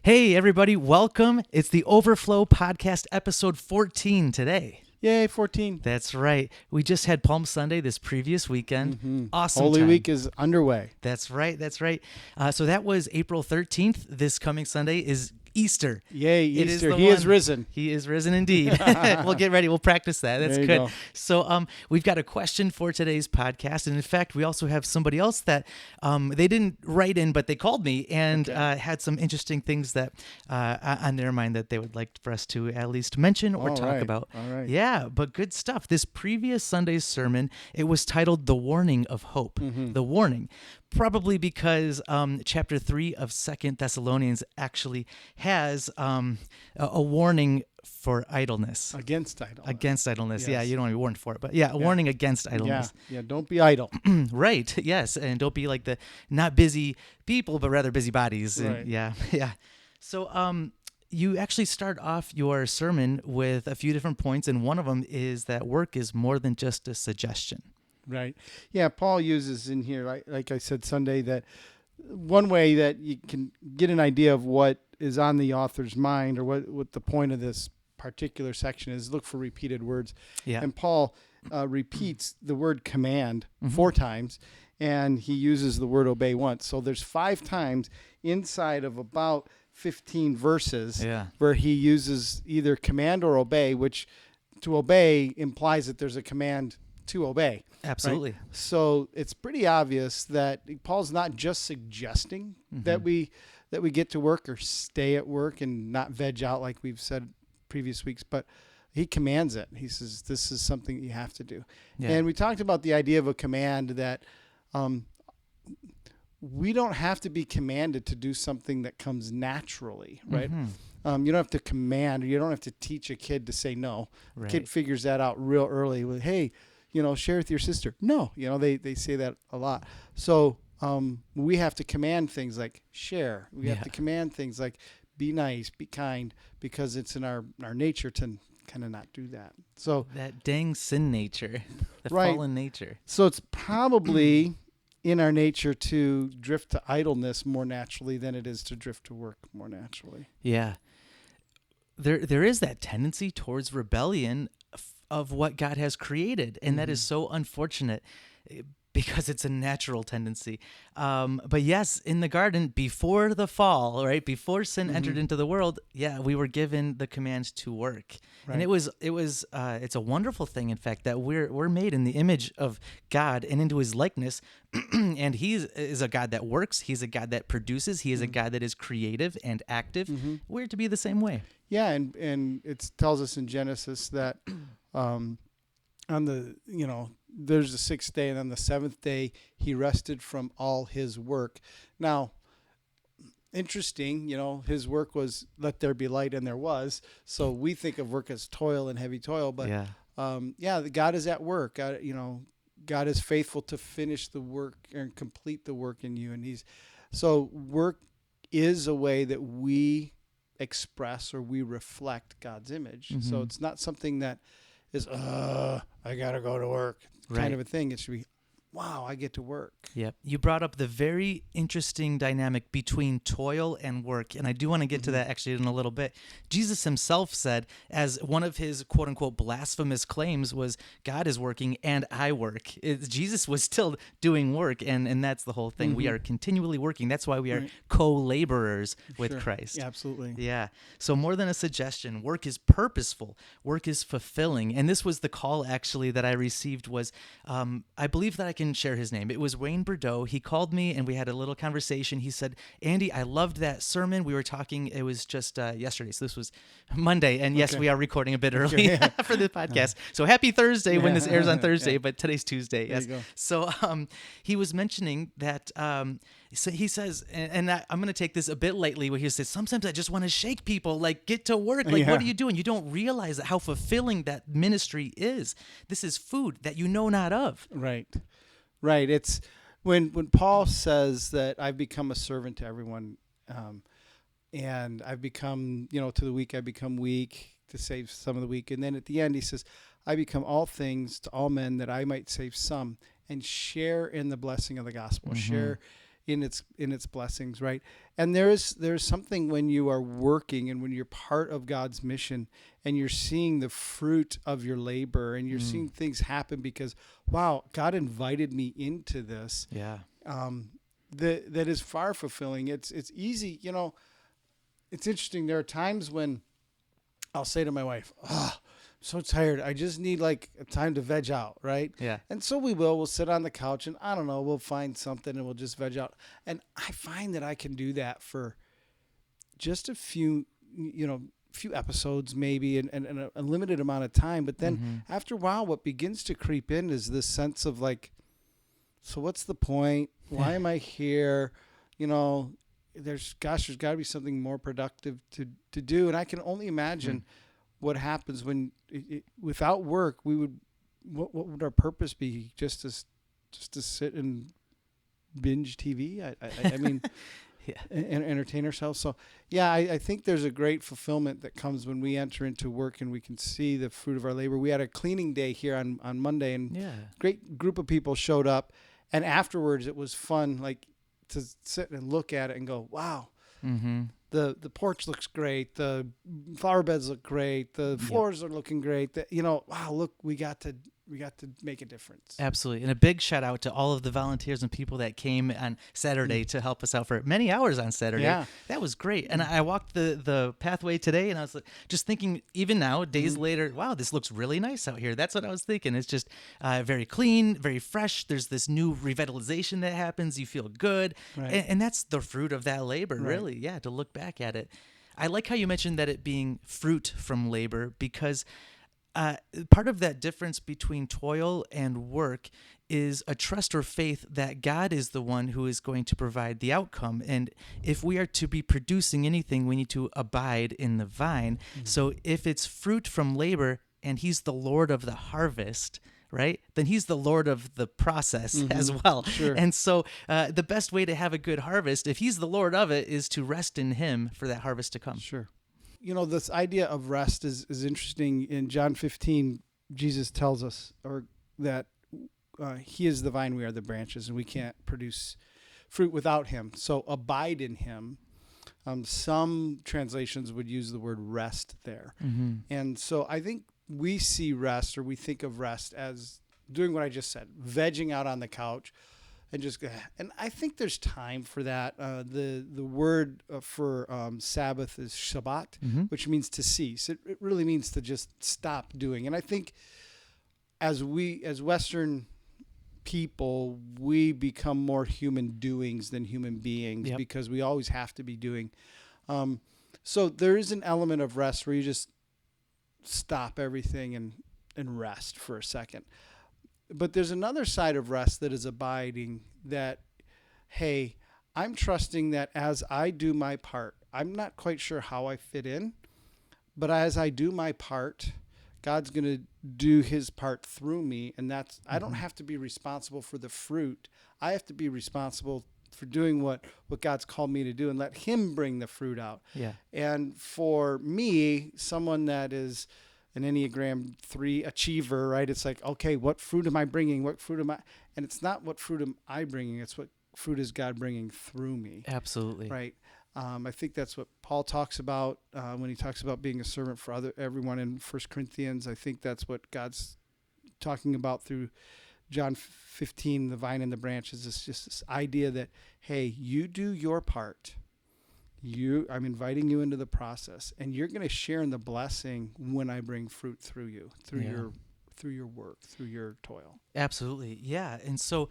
Hey, everybody, welcome. It's the Overflow podcast, episode 14 today. Yay, 14. That's right. We just had Palm Sunday this previous weekend. Mm-hmm. Awesome Holy time. Week is underway. That's right. So that was April 13th. This coming Sunday is Easter. Yay, It Easter. is He is risen. He is risen indeed. We'll get ready. We'll practice that. That's There you good. go. So we've got a question for today's podcast. And in fact, we also have somebody else that they didn't write in, but they called me and had some interesting things that on their mind that they would like for us to at least mention or talk about. All right. Yeah, but good stuff. This previous Sunday's sermon, it was titled The Warning of Hope. Mm-hmm. The Warning. Probably because chapter 3 of 2 Thessalonians actually has a warning for idleness. Against idleness. Against idleness. Yes. Yeah, you don't want to be warned for it. But yeah, a warning against idleness. Yeah, don't be idle. Right, yes. And don't be like the not busy people, but rather busy bodies. Right. Yeah. So you actually start off your sermon with a few different points, and one of them is that work is more than just a suggestion. Right. Yeah, Paul uses in here, like I said Sunday, that one way that you can get an idea of what is on the author's mind or what the point of this particular section is, look for repeated words. Yeah. And Paul repeats the word command 4 times, and he uses the word obey once. So there's 5 times inside of about 15 verses where he uses either command or obey, which to obey implies that there's a command to obey. Absolutely. Right? So it's pretty obvious that Paul's not just suggesting that we get to work or stay at work and not veg out like we've said previous weeks, but he commands it. He says this is something you have to do. Yeah. And we talked about the idea of a command that we don't have to be commanded to do something that comes naturally, right? You don't have to command, or you don't have to teach a kid to say no. Right. The kid figures that out real early with, hey, share with your sister. No, they say that a lot. So we have to command things like share. We have to command things like be nice, be kind, because it's in our nature to kind of not do that. So that dang sin nature, the right. fallen nature. So it's probably in our nature to drift to idleness more naturally than it is to drift to work more naturally. Yeah. There is that tendency towards rebellion of what God has created, and that is so unfortunate because it's a natural tendency. But yes, in the garden, before the fall, right, before sin entered into the world, we were given the command to work. Right. And it's a wonderful thing, in fact, that we're made in the image of God and into his likeness. And he is a God that works. He's a God that produces. He is a God that is creative and active. We're to be the same way. Yeah, and it tells us in Genesis that on the, there's the 6th day, and on the 7th day, he rested from all his work. Now, interesting, his work was let there be light, and there was. So we think of work as toil and heavy toil, but God is at work. God is faithful to finish the work and complete the work in you. And so work is a way that we express or we reflect God's image. So it's not something that is, I got to go to work kind of a thing. It should be, wow, I get to work. Yep. You brought up the very interesting dynamic between toil and work, and I do want to get to that actually in a little bit. Jesus himself said, as one of his quote-unquote blasphemous claims was, God is working and I work. Jesus was still doing work, and that's the whole thing. We are continually working. That's why we are co-laborers with Christ. Yeah, absolutely. Yeah. So more than a suggestion, work is purposeful. Work is fulfilling. And this was the call actually that I received was, I believe that I can share his name. It was Wayne Bordeaux. He called me and we had a little conversation. He said, Andy, I loved that sermon. We were talking, it was just yesterday. So this was Monday. And yes, we are recording a bit early for the podcast. So happy Thursday when this airs on Thursday, but today's Tuesday. Yes. So he was mentioning that, so he says, and I'm going to take this a bit lightly, where he says, sometimes I just want to shake people, like, get to work. Like, what are you doing? You don't realize how fulfilling that ministry is. This is food that you know not of. Right. It's when Paul says that I've become a servant to everyone, and I've become, to the weak, I become weak to save some of the weak. And then at the end, he says, I become all things to all men that I might save some and share in the blessing of the gospel, share in its blessings, right? And there's something when you are working and when you're part of God's mission and you're seeing the fruit of your labor and you're seeing things happen because, wow, God invited me into this. Yeah. That is far fulfilling. It's easy, it's interesting. There are times when I'll say to my wife, "Oh, I'm so tired. I just need like a time to veg out," right? Yeah. And so we'll sit on the couch and I don't know, we'll find something and we'll just veg out. And I find that I can do that for just a few episodes maybe and a limited amount of time. But then after a while, what begins to creep in is this sense of like, so what's the point? Why am I here? There's got to be something more productive to do. And I can only imagine what happens when without work, what would our purpose be? Just to sit and binge TV? I mean, and entertain ourselves. So yeah, I think there's a great fulfillment that comes when we enter into work and we can see the fruit of our labor. We had a cleaning day here on Monday and great group of people showed up. And afterwards it was fun, like to sit and look at it and go, wow, the porch looks great. The flower beds look great. The floors are looking great. Wow, look, we got to make a difference. Absolutely. And a big shout out to all of the volunteers and people that came on Saturday to help us out for many hours on Saturday. Yeah. That was great. And I walked the pathway today and I was just thinking, even now, days later, wow, this looks really nice out here. That's what I was thinking. It's just very clean, very fresh. There's this new revitalization that happens. You feel good. Right. And that's the fruit of that labor, Right. really. Yeah, to look back at it. I like how you mentioned that it being fruit from labor because part of that difference between toil and work is a trust or faith that God is the one who is going to provide the outcome. And if we are to be producing anything, we need to abide in the vine. So if it's fruit from labor and he's the Lord of the harvest, right, then he's the Lord of the process as well. Sure. And so the best way to have a good harvest, if he's the Lord of it, is to rest in him for that harvest to come. Sure. This idea of rest is interesting. In John 15, Jesus tells us that he is the vine, we are the branches, and we can't produce fruit without him. So abide in him. Some translations would use the word rest there. And so I think we see rest, or we think of rest as doing what I just said, vegging out on the couch, and I think there's time for that. The word for Sabbath is Shabbat, which means to cease. It really means to just stop doing. And I think as Western people, we become more human doings than human beings because we always have to be doing. So there is an element of rest where you just stop everything and rest for a second. But there's another side of rest that is abiding, that, hey, I'm trusting that as I do my part, I'm not quite sure how I fit in, but as I do my part, God's going to do his part through me. And that's, I don't have to be responsible for the fruit. I have to be responsible for doing what God's called me to do and let him bring the fruit out. Yeah. And for me, someone that is an Enneagram 3 achiever, right? It's like, okay, what fruit am I bringing? What fruit am I? And it's not what fruit am I bringing. It's what fruit is God bringing through me. Absolutely. Right. I think that's what Paul talks about when he talks about being a servant for everyone in 1 Corinthians. I think that's what God's talking about through John 15, the vine and the branches. It's just this idea that, hey, you do your part. I'm inviting you into the process, and you're going to share in the blessing when I bring fruit through you, through your work, through your toil. Absolutely. Yeah. And so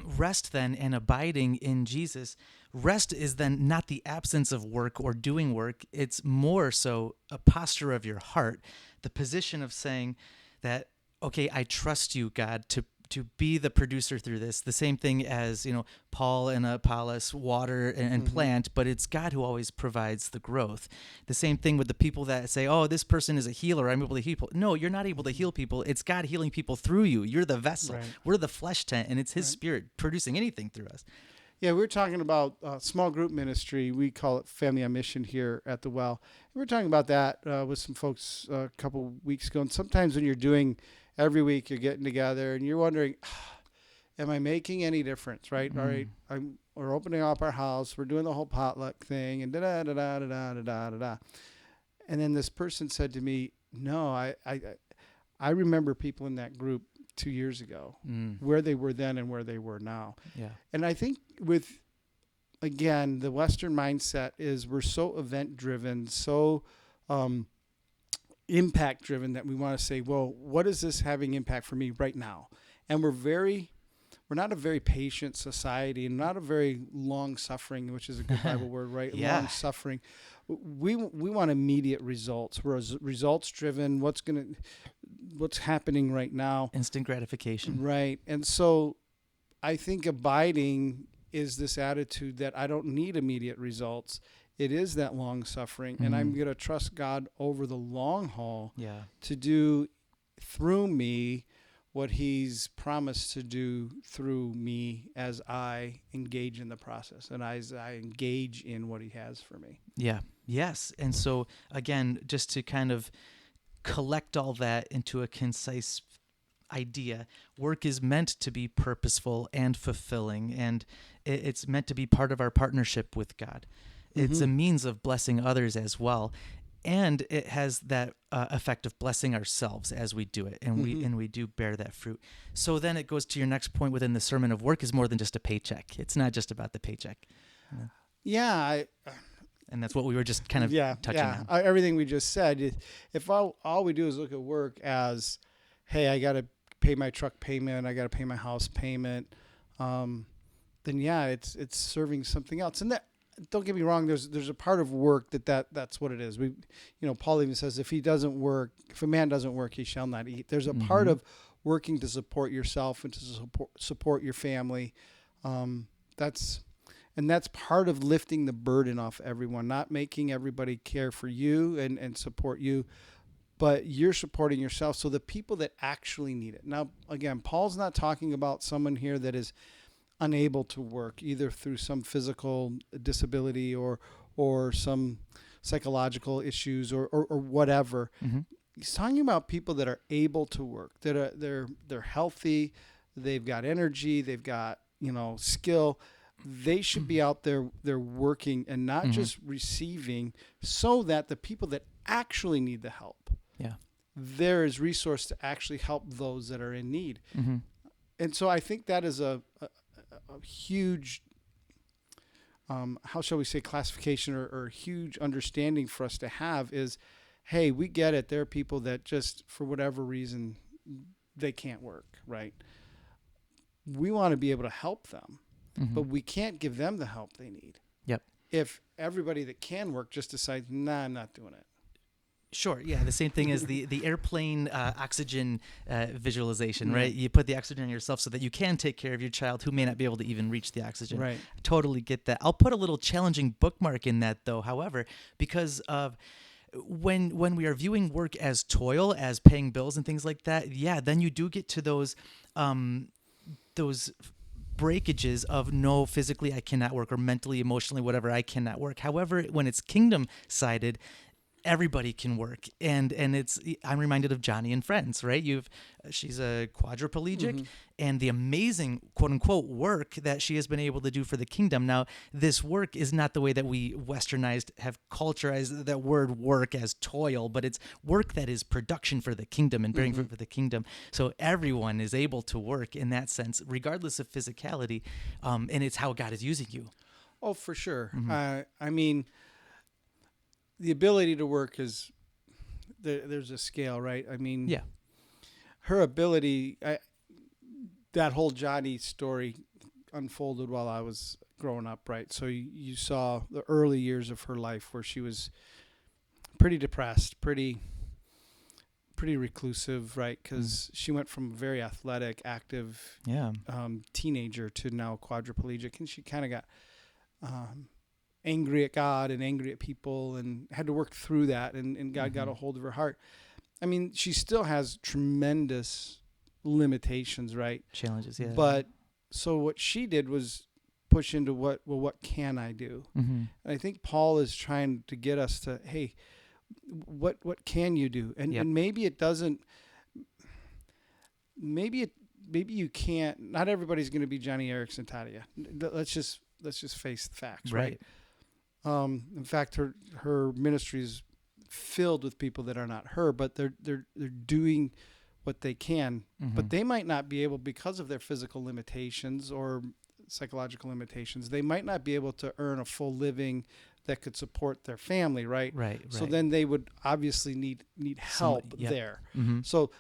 rest then and abiding in Jesus, rest is then not the absence of work or doing work. It's more so a posture of your heart, the position of saying that, okay, I trust you, God, to be the producer through this. The same thing as, Paul and Apollos, water and plant, but it's God who always provides the growth. The same thing with the people that say, oh, this person is a healer, I'm able to heal people. No, you're not able to heal people. It's God healing people through you. You're the vessel. Right. We're the flesh tent, and it's his spirit producing anything through us. Yeah, we were talking about small group ministry. We call it Family on Mission here at the Well. We were talking about that with some folks a couple weeks ago. And sometimes when you're doing every week, you're getting together and you're wondering, Am I making any difference? Right? All right. We're opening up our house. We're doing the whole potluck thing and da da da da da da da da da. And then this person said to me, "No, I remember people in that group 2 years ago, where they were then and where they were now." Yeah. And I think with, again, the Western mindset is we're so event driven, so impact driven, that we want to say, well, what is this having impact for me right now? And we're not a very patient society, and not a very long suffering, which is a good Bible word, right? Yeah. Long suffering. We want immediate results. We're results driven. What's happening right now? Instant gratification. Right. And so I think abiding is this attitude that I don't need immediate results. It is that long suffering, and I'm going to trust God over the long haul to do through me what he's promised to do through me as I engage in the process and as I engage in what he has for me. Yeah. Yes. And so, again, just to kind of collect all that into a concise idea, work is meant to be purposeful and fulfilling, and it's meant to be part of our partnership with God. It's a means of blessing others as well, and it has that effect of blessing ourselves as we do it, and we do bear that fruit. So then it goes to your next point within the sermon of work is more than just a paycheck. It's not just about the paycheck. Yeah. And that's what we were just kind of touching on. Everything we just said. If all we do is look at work as, hey, I got to pay my truck payment, I got to pay my house payment, then it's serving something else. And that, don't get me wrong, there's a part of work that's what it is. Paul even says, if a man doesn't work, he shall not eat. There's a part of working to support yourself and to support your family. That's part of lifting the burden off everyone, not making everybody care for you and support you, but you're supporting yourself. So the people that actually need it. Now, again, Paul's not talking about someone here that is unable to work, either through some physical disability or some psychological issues or whatever. He's talking about people that are able to work, that they're healthy, they've got energy, they've got skill. They should be out there, they're working and not just receiving, so that the people that actually need the help, there is resource to actually help those that are in need. And so I think that is a huge, how shall we say, classification or huge understanding for us to have is, hey, we get it. There are people that just, for whatever reason, they can't work, right? We want to be able to help them, but we can't give them the help they need. Yep. If everybody that can work just decides, nah, I'm not doing it. Sure. Yeah. The same thing as the airplane oxygen visualization, right? You put the oxygen on yourself so that you can take care of your child who may not be able to even reach the oxygen. Right. I totally get that. I'll put a little challenging bookmark in that, though, however, because of when we are viewing work as toil, as paying bills and things like that, then you do get to those breakages of, no, physically I cannot work, or mentally, emotionally, whatever, I cannot work. However, when it's kingdom sided, everybody can work, and I'm reminded of Johnny and Friends, right? She's a quadriplegic, and the amazing quote unquote work that she has been able to do for the kingdom. Now, this work is not the way that we westernized have culturized that word work as toil, but it's work that is production for the kingdom and bearing fruit for the kingdom. So everyone is able to work in that sense, regardless of physicality, and it's how God is using you. Oh, for sure. I mean, the ability to work is, there's a scale, right? I mean, her ability, that whole Johnny story unfolded while I was growing up, right? So you saw the early years of her life where she was pretty depressed, pretty reclusive, right? Because she went from a very athletic, active teenager to now quadriplegic, and she kind of got angry at God and angry at people and had to work through that, and God got a hold of her heart. I mean, she still has tremendous limitations, right? Challenges, yeah. But so what she did was push into what can I do? And I think Paul is trying to get us to, hey, what can you do? And maybe it doesn't, maybe maybe you can't. Not everybody's going to be Johnny Erickson Tadia. Let's just face the facts, right? Right. In fact, her ministry is filled with people that are not her, but they're doing what they can, but they might not be able, because of their physical limitations or psychological limitations, they might not be able to earn a full living that could support their family, right? Right. So then they would obviously need help Yep. there. Mm-hmm. So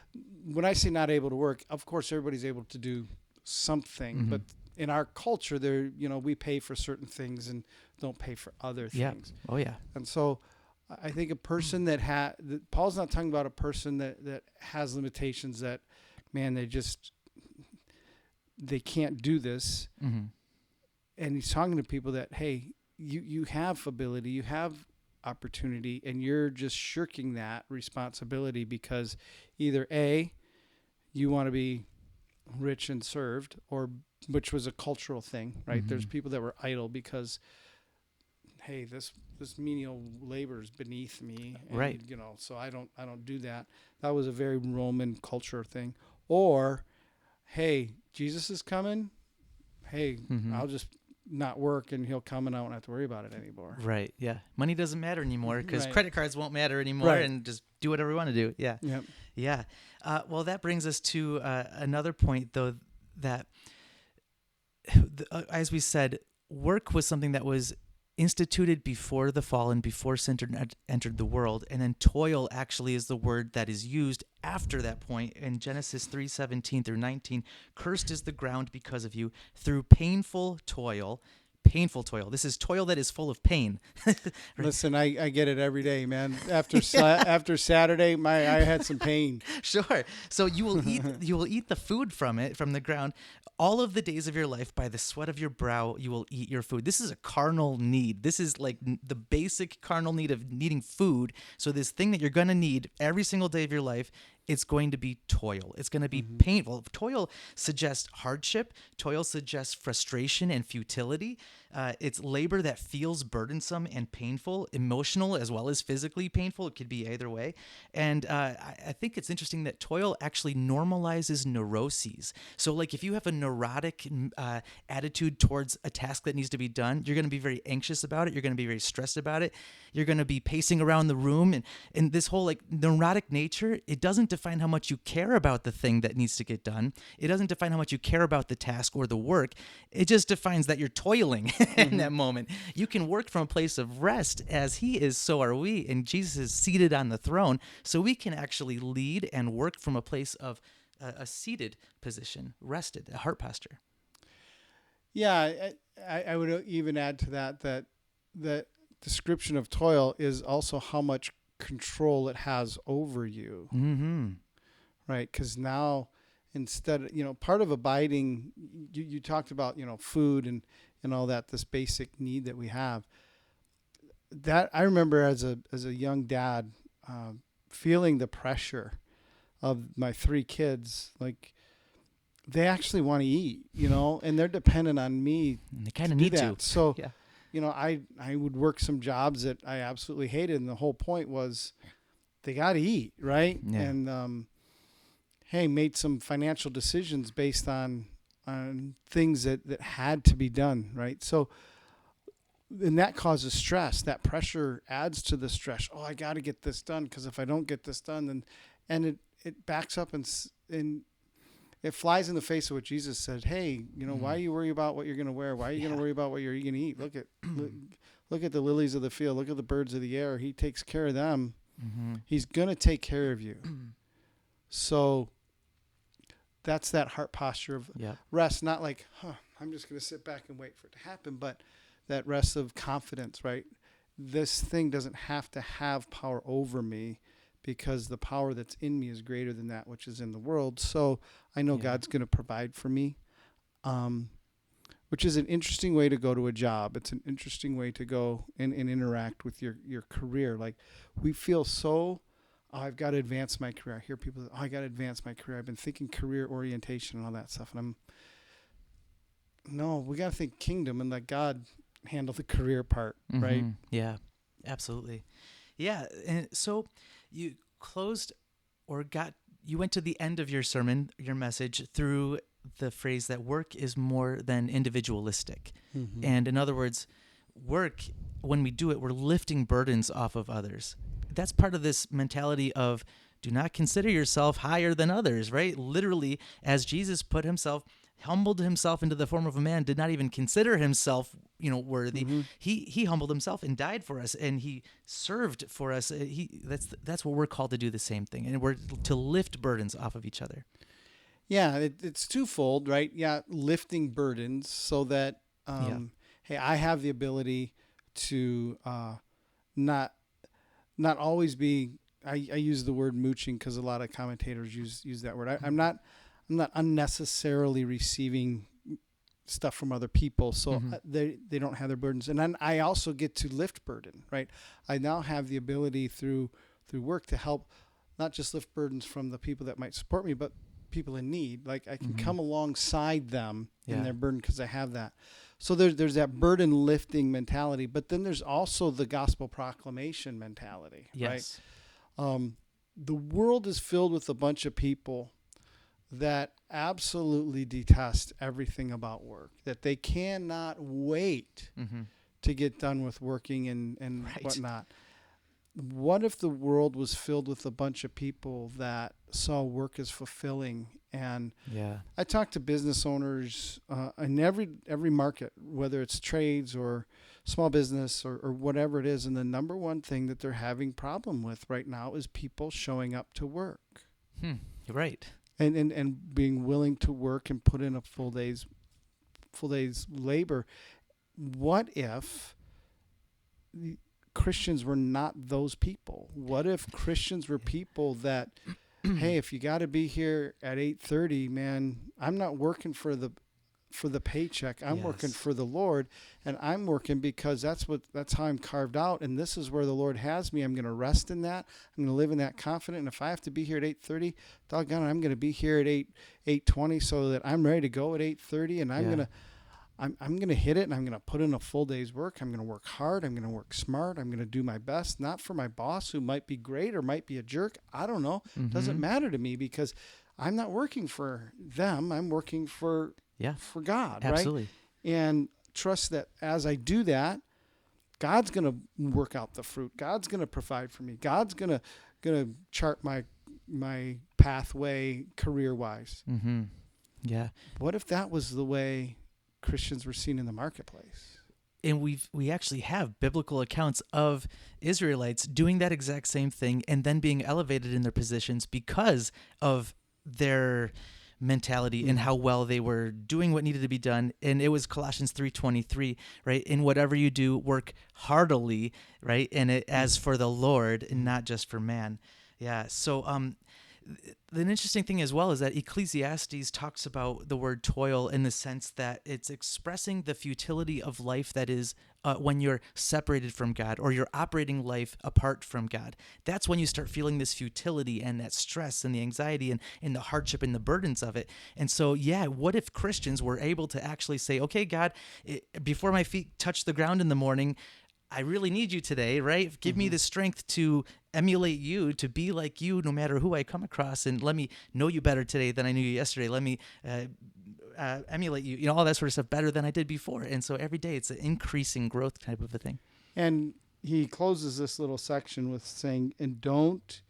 when I say not able to work, of course everybody's able to do something, but in our culture, there, we pay for certain things and don't pay for other Yeah. things. Oh yeah. And so I think a person that Paul's not talking about a person that has limitations, that, man, they can't do this. Mm-hmm. And he's talking to people that, hey, you have ability, you have opportunity, and you're just shirking that responsibility because either A, you want to be rich and served, or, which was a cultural thing, right? There's people that were idle because, hey, this menial labor is beneath me, and, Right. so I don't do that. That was a very Roman culture thing. Or, hey, Jesus is coming. Hey, I'll just not work and he'll come and I won't have to worry about it anymore. Right. Yeah. Money doesn't matter anymore because Right. credit cards won't matter anymore, Right. and just do whatever we want to do. Yeah. Yep. Yeah. Well, that brings us to another point, though, that as we said, work was something that was instituted before the fall and before sin entered the world, and then toil actually is the word that is used after that point in Genesis 3:17 through 19. Cursed is the ground because of you, through painful toil. Painful toil. This is toil that is full of pain. Listen, I get it every day, man. After after Saturday, I had some pain. Sure. So you will eat the food from the ground. All of the days of your life, by the sweat of your brow, you will eat your food. This is a carnal need. This is like the basic carnal need of needing food. So this thing that you're going to need every single day of your life, it's going to be toil. It's going to be painful. Toil suggests hardship. Toil suggests frustration and futility. It's labor that feels burdensome and painful, emotional as well as physically painful. It could be either way. And I think it's interesting that toil actually normalizes neuroses. So like if you have a neurotic attitude towards a task that needs to be done, you're going to be very anxious about it. You're going to be very stressed about it. You're going to be pacing around the room. And this whole like neurotic nature, it doesn't define how much you care about the thing that needs to get done. It doesn't define how much you care about the task or the work. It just defines that you're toiling in that moment. You can work from a place of rest, as he is, so are we. And Jesus is seated on the throne. So we can actually lead and work from a place of a seated position, rested, a heart posture. Yeah, I would even add to that description of toil is also how much control it has over you. Mm-hmm. Right? Because now, instead, part of abiding, you talked about, food and all that, this basic need that we have. That I remember as a young dad, feeling the pressure of my 3 kids, like they actually want to eat, and they're dependent on me. And they kind of do need that. to. So, Yeah. I would work some jobs that I absolutely hated, and the whole point was they got to eat, right? Yeah. And made some financial decisions based on things that had to be done, right? So, and that causes stress. That pressure adds to the stress. Oh, I got to get this done, because if I don't get this done, then, and it backs up and it flies in the face of what Jesus said. Hey, why are you worried about what you're going to wear? Why are you going to worry about what you're going to eat? Look at the lilies of the field. Look at the birds of the air. He takes care of them. Mm-hmm. He's going to take care of you. So that's that heart posture of rest, not like, I'm just going to sit back and wait for it to happen, but that rest of confidence, right? This thing doesn't have to have power over me, because the power that's in me is greater than that which is in the world. So I know God's going to provide for me, which is an interesting way to go to a job. It's an interesting way to go and interact with your career. Like, we feel so, I've got to advance my career. I hear people, I got to advance my career. I've been thinking career orientation and all that stuff. And we got to think kingdom and let God handle the career part, right? Yeah, absolutely. Yeah, and so you closed or got you went to the end of your sermon, your message, through the phrase that work is more than individualistic. Mm-hmm. And in other words, work, when we do it, we're lifting burdens off of others. That's part of this mentality of do not consider yourself higher than others, right? Literally, as Jesus humbled himself into the form of a man, did not even consider himself, worthy. Mm-hmm. He humbled himself and died for us, and he served for us. That's what we're called to do, the same thing, and we're to lift burdens off of each other. Yeah, it's twofold, right? Yeah, lifting burdens so that, hey, I have the ability to not always be. I use the word mooching because a lot of commentators use that word. I'm not unnecessarily receiving stuff from other people, so they don't have their burdens, and then I also get to lift burden, right? I now have the ability through work to help not just lift burdens from the people that might support me, but people in need. Like I can come alongside them in their burden because I have that. So there's that burden lifting mentality, but then there's also the gospel proclamation mentality, Yes. right? The world is filled with a bunch of people that absolutely detest everything about work, that they cannot wait to get done with working and Right. whatnot. What if the world was filled with a bunch of people that saw work as fulfilling? And I talk to business owners in every market, whether it's trades or small business or whatever it is. And the number one thing that they're having problem with right now is people showing up to work. Right. And being willing to work and put in a full day's labor. What if Christians were not those people? What if Christians were people that, hey, if you got to be here at 8:30, man, I'm not working for the paycheck. I'm working for the Lord, and I'm working because that's how I'm carved out, and this is where the Lord has me. I'm going to rest in that. I'm going to live in that confident. And if I have to be here at 8:30, doggone it, I'm going to be here at 8:20 so that I'm ready to go at 8:30, and I'm going to hit it, and I'm going to put in a full day's work. I'm going to work hard. I'm going to work smart. I'm going to do my best, not for my boss who might be great or might be a jerk. I don't know. Doesn't matter to me because I'm not working for them. I'm working for God, Absolutely. right? And trust that as I do that, God's going to work out the fruit. God's going to provide for me. God's going to chart my pathway career-wise. Yeah. What if that was the way Christians were seen in the marketplace? And we actually have biblical accounts of Israelites doing that exact same thing and then being elevated in their positions because of their mentality and how well they were doing what needed to be done. And it was Colossians 3:23, right? In whatever you do, work heartily, right? And it as for the Lord and not just for man. Yeah. So the interesting thing as well is that Ecclesiastes talks about the word toil in the sense that it's expressing the futility of life that is when you're separated from God or you're operating life apart from God. That's when you start feeling this futility and that stress and the anxiety and the hardship and the burdens of it. And so, what if Christians were able to actually say, okay, God, before my feet touch the ground in the morning, I really need you today, right? Give me the strength to emulate you, to be like you, no matter who I come across, and let me know you better today than I knew you yesterday. Let me emulate you, all that sort of stuff better than I did before. And so every day it's an increasing growth type of a thing. And he closes this little section with saying, and don't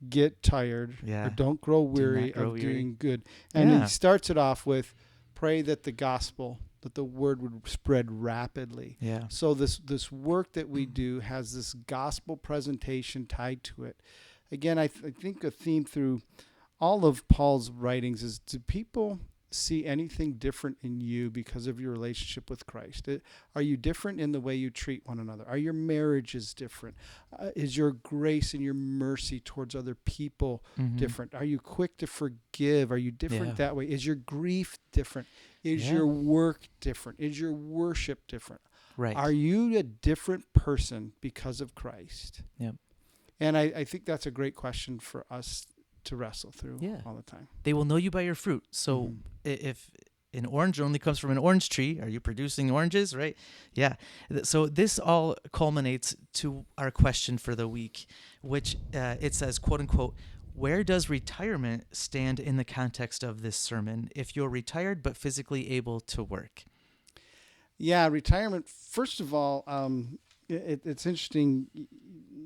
get tired or don't grow weary of doing good. And he starts it off with, pray that the word would spread rapidly. Yeah. So this work that we do has this gospel presentation tied to it. Again, I think a theme through all of Paul's writings is, do people see anything different in you because of your relationship with Christ? Are you different in the way you treat one another? Are your marriages different? Is your grace and your mercy towards other people different? Are you quick to forgive? Are you different that way? Is your grief different? Is your work different? Is your worship different? Right. Are you a different person because of Christ? Yep. And I think that's a great question for us to wrestle through all the time. They will know you by your fruit. So if an orange only comes from an orange tree, are you producing oranges, right? Yeah. So this all culminates to our question for the week, which it says, quote unquote, Where does retirement stand in the context of this sermon if you're retired but physically able to work? Yeah, retirement. First of all, it's interesting.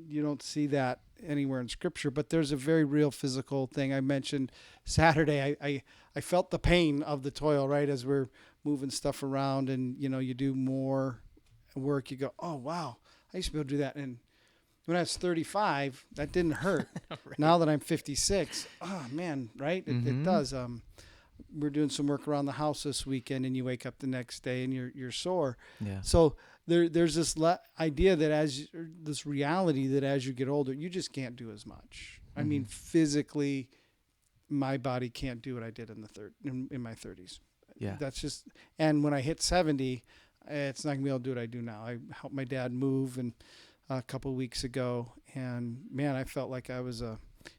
You don't see that anywhere in Scripture, but there's a very real physical thing. I mentioned Saturday. I felt the pain of the toil, right, as we're moving stuff around, and you do more work. You go, oh wow, I used to be able to do that, and when I was 35, that didn't hurt. Right. Now that I'm 56, oh man, right? It does. We're doing some work around the house this weekend, and you wake up the next day and you're sore. Yeah. So there's this idea that this reality that as you get older, you just can't do as much. I mean, physically, my body can't do what I did in my 30s. Yeah. That's just, and when I hit 70, it's not gonna be able to do what I do now. I helped my dad move and a couple of weeks ago, and man, I felt like I was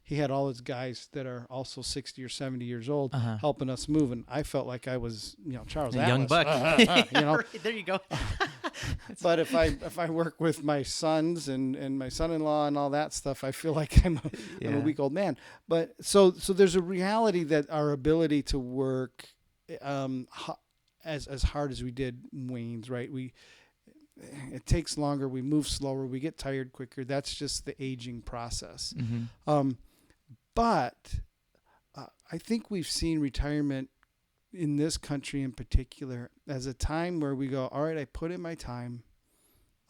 he had all his guys that are also 60 or 70 years old helping us move, and I felt like I was, Charles A Atlas. young buck. Right, there you go. But if I work with my sons and my son-in-law and all that stuff, I feel like I'm a weak old man. But so there's a reality that our ability to work as hard as we did wanes, right? It takes longer. We move slower. We get tired quicker. That's just the aging process. But I think we've seen retirement in this country in particular as a time where we go, all right, I put in my time.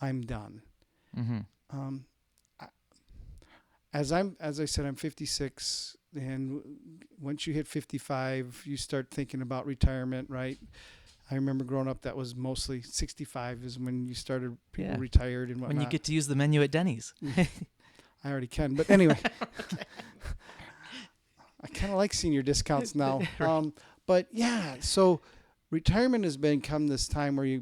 I'm done. As I said, I'm 56, and once you hit 55, you start thinking about retirement, right? I remember growing up, that was mostly 65 is when you started, people retired and whatnot. When you get to use the menu at Denny's. I already can. But anyway, I kind of like senior discounts now. But yeah, so retirement has become this time where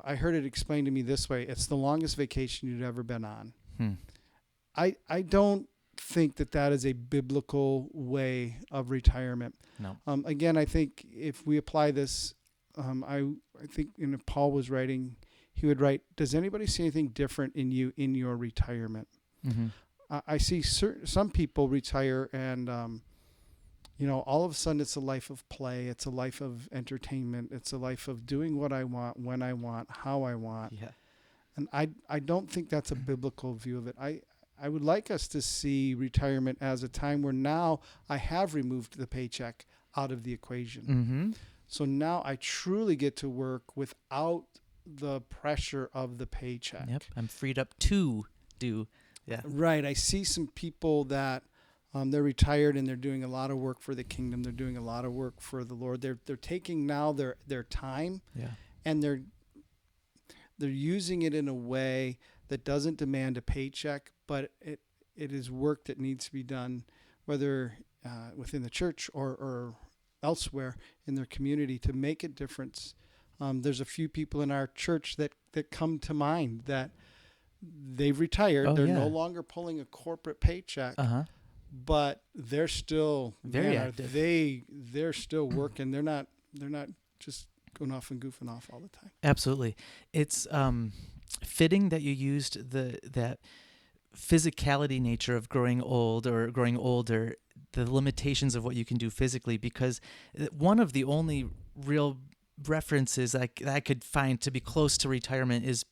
I heard it explained to me this way. It's the longest vacation you've ever been on. I don't think that is a biblical way of retirement. No. Again, I think if we apply this, I think if Paul was writing, he would write, does anybody see anything different in you in your retirement? I see some people retire and, all of a sudden it's a life of play. It's a life of entertainment. It's a life of doing what I want, when I want, how I want. Yeah. And I don't think that's a biblical view of it. I would like us to see retirement as a time where now I have removed the paycheck out of the equation. So now I truly get to work without the pressure of the paycheck. Yep. I'm freed up to do. Yeah. Right. I see some people that they're retired and they're doing a lot of work for the kingdom. They're doing a lot of work for the Lord. They're taking now their time and they're using it in a way that doesn't demand a paycheck, but it is work that needs to be done, whether within the church or elsewhere in their community, to make a difference. There's a few people in our church that come to mind that they've retired. They're no longer pulling a corporate paycheck, but they're still very active. They're still working. They're not just going off and goofing off all the time. Absolutely. It's fitting that you used that physicality nature of growing old or growing older, the limitations of what you can do physically, because one of the only real references I could find to be close to retirement is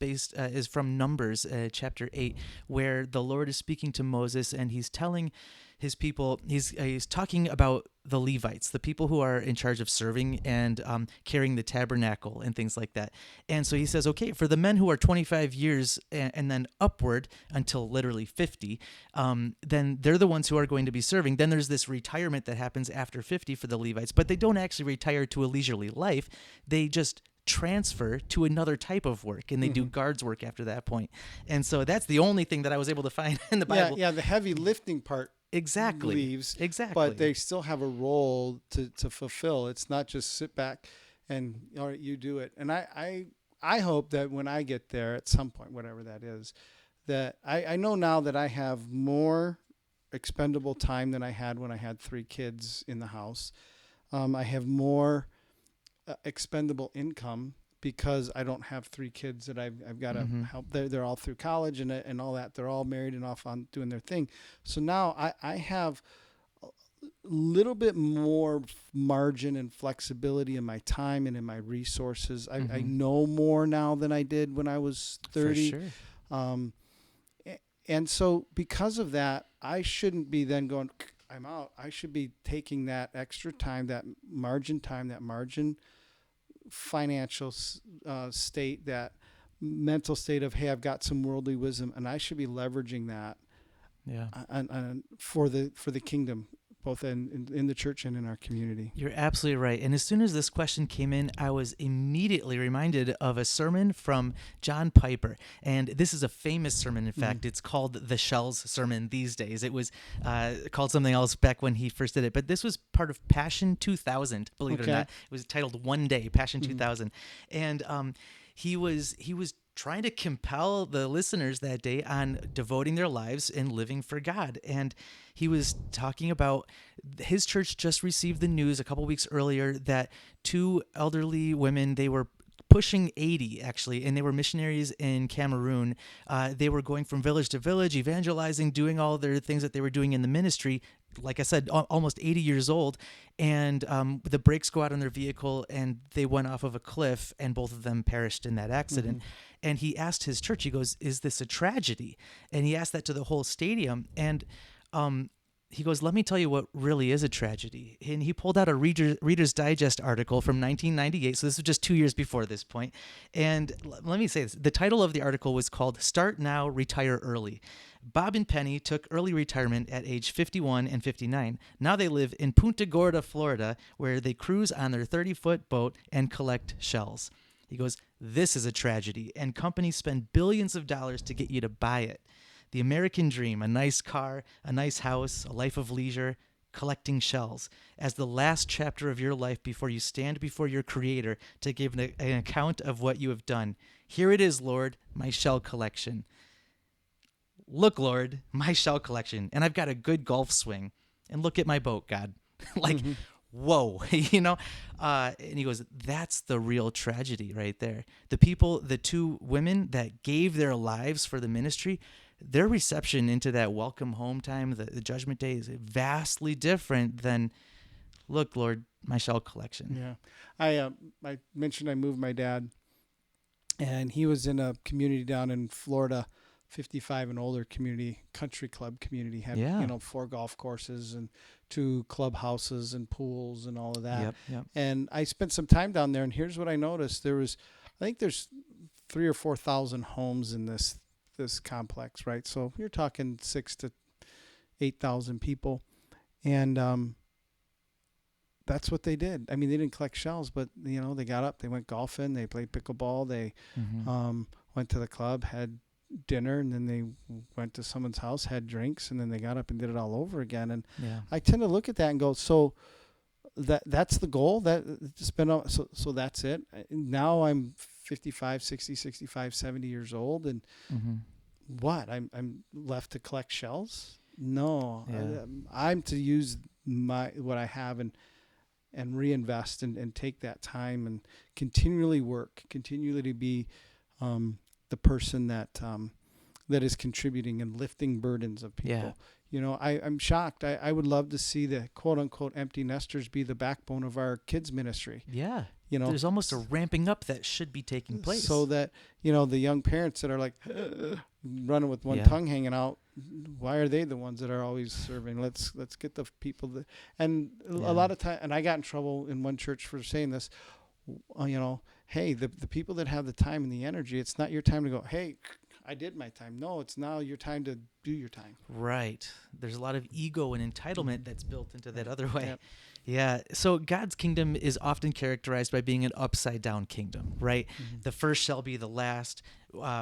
from Numbers chapter 8, where the Lord is speaking to Moses and he's telling his people, he's talking about the Levites, the people who are in charge of serving and carrying the tabernacle and things like that. And so he says, okay, for the men who are 25 years and then upward until literally 50, then they're the ones who are going to be serving. Then there's this retirement that happens after 50 for the Levites, but they don't actually retire to a leisurely life. They just transfer to another type of work, and they do guards work after that point. And so that's the only thing that I was able to find in the Bible. Yeah, the heavy lifting part leaves. Exactly. But they still have a role to fulfill. It's not just sit back and, all right, you do it. And I hope that when I get there at some point, whatever that is, that I know now that I have more expendable time than I had when I had 3 kids in the house. I have more expendable income because I don't have 3 kids that I've got to help. They're all through college and all that. They're all married and off on doing their thing. So now I have little bit more margin and flexibility in my time and in my resources. I know more now than I did when I was For 30. sure. Um, and so because of that, I shouldn't be then going, I'm out. I should be taking that extra time, that margin financial state, that mental state of, hey, I've got some worldly wisdom, and I should be leveraging that Yeah. for the kingdom, both in the church and in our community. You're absolutely right. And as soon as this question came in, I was immediately reminded of a sermon from John Piper. And this is a famous sermon. In fact, it's called the Shells Sermon these days. It was called something else back when he first did it. But this was part of Passion 2000, believe it or Okay. not. It was titled One Day, Passion 2000. And he was trying to compel the listeners that day on devoting their lives and living for God. And he was talking about his church just received the news a couple weeks earlier that two elderly women, they were pushing 80 actually, and they were missionaries in Cameroon. They were going from village to village, evangelizing, doing all their things that they were doing in the ministry. Like I said, almost 80 years old, and the brakes go out on their vehicle, and they went off of a cliff, and both of them perished in that accident. And he asked his church, he goes, "Is this a tragedy?" And he asked that to the whole stadium, and he goes, "Let me tell you what really is a tragedy." And he pulled out a Reader's Digest article from 1998. So this was just 2 years before this point. And let me say this. The title of the article was called "Start Now, Retire Early." Bob and Penny took early retirement at age 51 and 59. Now they live in Punta Gorda, Florida, where they cruise on their 30-foot boat and collect shells. He goes, "This is a tragedy, and companies spend billions of dollars to get you to buy it. The American dream, a nice car, a nice house, a life of leisure, collecting shells, as the last chapter of your life before you stand before your Creator to give an account of what you have done. Here it is, Lord, my shell collection. Look, Lord, my shell collection, and I've got a good golf swing. And look at my boat, God." Like, whoa, you know? And he goes, that's the real tragedy right there. The two women that gave their lives for the ministry, their reception into that welcome home time, the judgment day, is vastly different than, "Look, Lord, my shell collection." Yeah, I mentioned I moved my dad, and he was in a community down in Florida, 55 and older community, country club community, had Yeah. 4 golf courses and 2 clubhouses and pools and all of that. Yep. And I spent some time down there, and here's what I noticed: I think there's 3,000 or 4,000 homes in this complex, right? So you're talking 6,000 to 8,000 people, and that's what they did. I mean, they didn't collect shells, but they got up, they went golfing, they played pickleball, they went to the club, had dinner, and then they went to someone's house, had drinks, and then they got up and did it all over again. And Yeah. I tend to look at that and go, so that's the goal, that so that's it. Now I'm 55, 60, 65, 70 years old, and what? I'm left to collect shells? No. Yeah. I'm to use what I have and reinvest and take that time and continually work, continually to be the person that is contributing and lifting burdens of people. Yeah. I'm shocked. I would love to see the quote unquote empty nesters be the backbone of our kids ministry. Yeah. There's almost a ramping up that should be taking place. So that, the young parents that are like running with one Yeah. tongue hanging out, why are they the ones that are always serving? Let's get the people that, and Yeah. a lot of time, and I got in trouble in one church for saying this, hey, the people that have the time and the energy, it's not your time to go, hey, I did my time. No, it's now your time to do your time. Right. There's a lot of ego and entitlement that's built into that other way. Yep. Yeah. So God's kingdom is often characterized by being an upside down kingdom, right? The first shall be the last.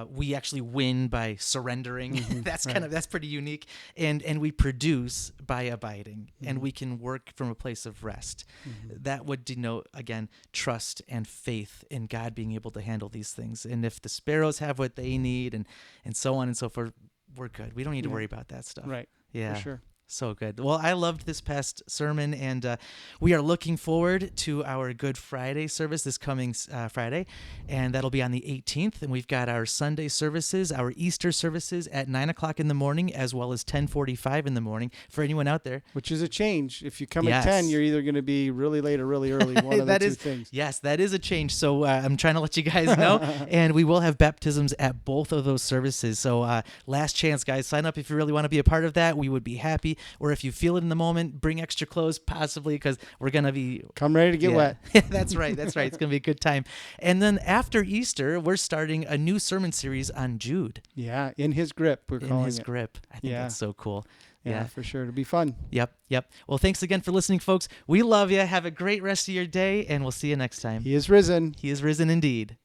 We actually win by surrendering. That's that's pretty unique. And we produce by abiding, and we can work from a place of rest. That would denote, again, trust and faith in God being able to handle these things. And if the sparrows have what they need and so on and so forth, we're good. We don't need to worry about that stuff. Right. Yeah. For sure. So good. Well, I loved this past sermon, and we are looking forward to our Good Friday service this coming Friday, and that'll be on the 18th. And we've got our Sunday services, our Easter services at 9 o'clock in the morning, as well as 10:45 in the morning for anyone out there. Which is a change. If you come Yes. at 10, you're either going to be really late or really early. One of the That two is- things. Yes, that is a change. So I'm trying to let you guys know, and we will have baptisms at both of those services. So last chance, guys, sign up if you really want to be a part of that. We would be happy. Or if you feel it in the moment, bring extra clothes, possibly, because we're going to be... Come ready to get wet. That's right. That's right. It's going to be a good time. And then after Easter, we're starting a new sermon series on Jude. Yeah, in his grip, we're In calling his it. grip. I think Yeah. that's so cool. Yeah, for sure. It'll be fun. Yep. Well, thanks again for listening, folks. We love you. Have a great rest of your day, and we'll see you next time. He is risen. He is risen indeed.